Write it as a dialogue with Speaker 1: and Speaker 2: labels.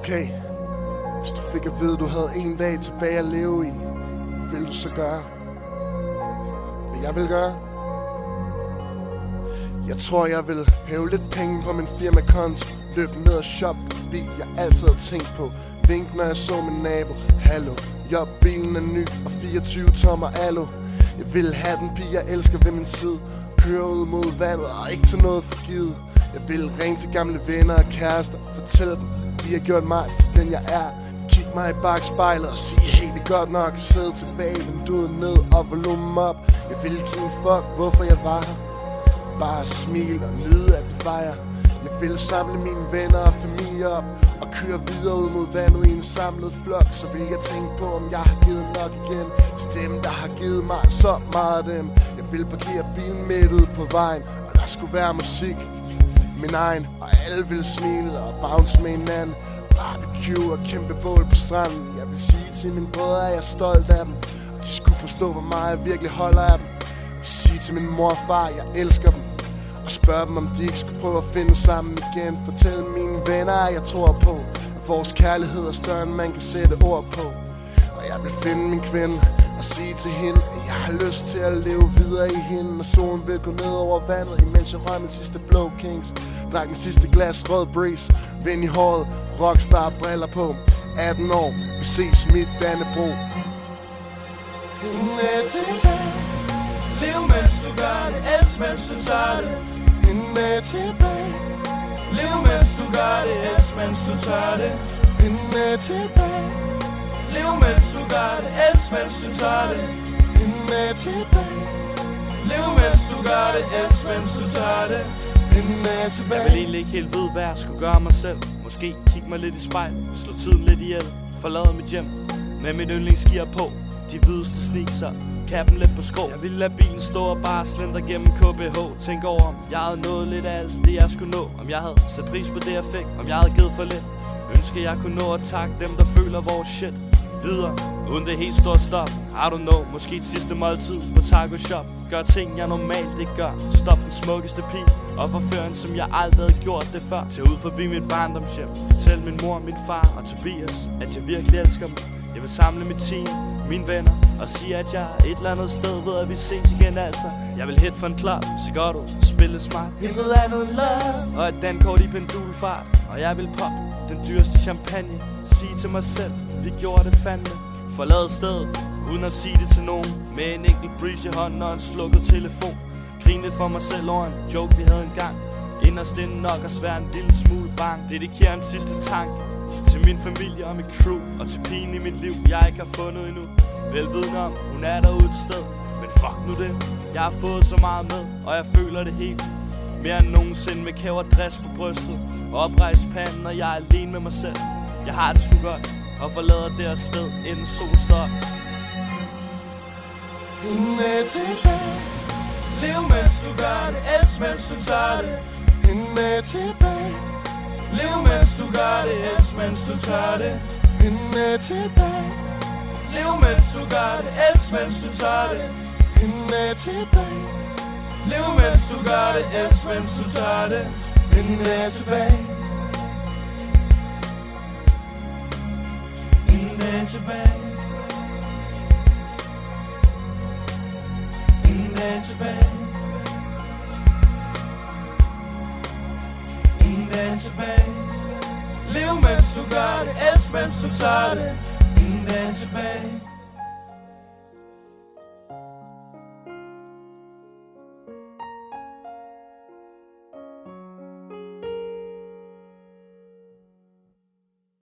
Speaker 1: Okay, hvis du fik at vide, du havde en dag tilbage at leve i, hvad vil du så gøre? Hvad jeg vil gøre? Jeg tror, jeg vil hæve lidt penge på min firmakonto, løbe ned og shoppe den bil, jeg altid har tænkt på. Vink, når jeg så min nabo. Hallo, jo, bilen er ny og 24 tommer alu. Jeg vil have den pige, jeg elsker ved min side. Køre ud mod vandet og ikke til noget forgivet. Jeg vil ringe til gamle venner og kærester, fortælle dem, at de har gjort mig til den jeg er. Kig mig i bagspejlet og sige, hey, det er godt nok at sidde tilbage, vinduet ned og volumen op. Jeg vil give en fuck, hvorfor jeg var her. Bare smile og nyde, at det var jeg. Jeg vil samle mine venner og familie op og køre videre ud mod vandet i en samlet flok. Så vil jeg tænke på, om jeg har givet nok igen til dem, der har givet mig så meget af dem. Jeg vil parkere bilen midt ude på vejen, og der skulle være musik, min egen, og alle vil smile og bounce med hinanden. Barbecue og kæmpe bål på stranden. Jeg vil sige til mine brødre, at jeg er stolt af dem, og de skulle forstå, hvor meget jeg virkelig holder af dem. Sige til min mor og far, jeg elsker dem, og spørge dem, om de ikke skulle prøve at finde sammen igen. Fortælle mine venner, at jeg tror på, at vores kærlighed er større, end man kan sætte ord på. Og jeg vil finde min kvinde og sige til hende, at jeg har lyst til at leve videre i hende. Og solen vil gå ned over vandet, imens jeg røg min sidste Blow Kings. Drak min sidste glas rød breeze, vind i håret, rockstar briller på. 18 år, vi ses mit Dannebro.
Speaker 2: Hende tilbage, lev mens du gør det, elsk mens du tager det.
Speaker 1: Hende tilbage,
Speaker 2: lev mens du gør det, elsk mens du tager det.
Speaker 1: hende tilbage,
Speaker 2: Lev mens du gør det, elsk mens du tager det.
Speaker 1: hende tilbage,
Speaker 2: Lev mens du gør det, elsk mens du tager det.
Speaker 1: hende tilbage.
Speaker 3: Jeg vil egentlig ikke helt vide, hvad jeg skulle gøre mig selv. Måske kigge mig lidt i spejl, slå tiden lidt ihjel, forlade mit hjem med mit yndlingsgear på, de hvideste sneakser, kappen lidt på skrå. Jeg ville lade bilen stå og bare slendre gennem KBH. Tænk over, om jeg havde nået lidt af alt det jeg skulle nå. Om jeg havde sat pris på det jeg fik, om jeg havde givet for lidt. Ønsker jeg kunne nå at takke dem der føler vores shit videre, uden det helt store stop. I don't know, måske et sidste måltid på Taco Shop. Gør ting jeg normalt ikke gør. Stop den smukkeste pige og forføre en som jeg aldrig havde gjort det før. Tag ud forbi mit barndomshjem, fortæl min mor, min far og Tobias, at jeg virkelig elsker dem. Jeg vil samle mit team, mine venner, og sige at jeg er et eller andet sted ved at vi ses igen altså. Jeg vil hit for en klap, så går du, spille smart,
Speaker 2: Intet andet love,
Speaker 3: og et dankort i pendulfart. Og jeg vil poppe den dyreste champagne, sige til mig selv, vi gjorde det fandme. Forlade stedet, uden at sige det til nogen, med en enkelt breeze i hånden og en slukket telefon. Grine lidt for mig selv over en joke vi havde engang. Inderst inde nok at svære en lille smule bang. Dedikerer en sidste tanke til min familie og mit crew, og til pigen i mit liv jeg ikke har fundet endnu. Velvidende om, hun er derude et sted, men fuck nu det. Jeg har fået så meget med, og jeg føler det helt mere end nogensinde, med kæver dress på brystet og oprejst panden, når jeg er alene med mig selv. Jeg har det sgu godt, og forlader det her sted, inden solen står op.
Speaker 1: Hende tilbage,
Speaker 2: lev mens du gør det, elsk mens du tager det.
Speaker 1: hende tilbage,
Speaker 2: Lev mens du gør det, elsk mens du tager det.
Speaker 1: hende tilbage,
Speaker 2: Lev mens du gør det, elsk mens du tager det.
Speaker 1: hende tilbage,
Speaker 2: Lev mens du gør det, elsk mens du tager det.
Speaker 1: hende tilbage,
Speaker 2: Hende tilbage, hende tilbage, hende tilbage. Lev mens du gør det, elsk mens du tager det. Hende tilbage.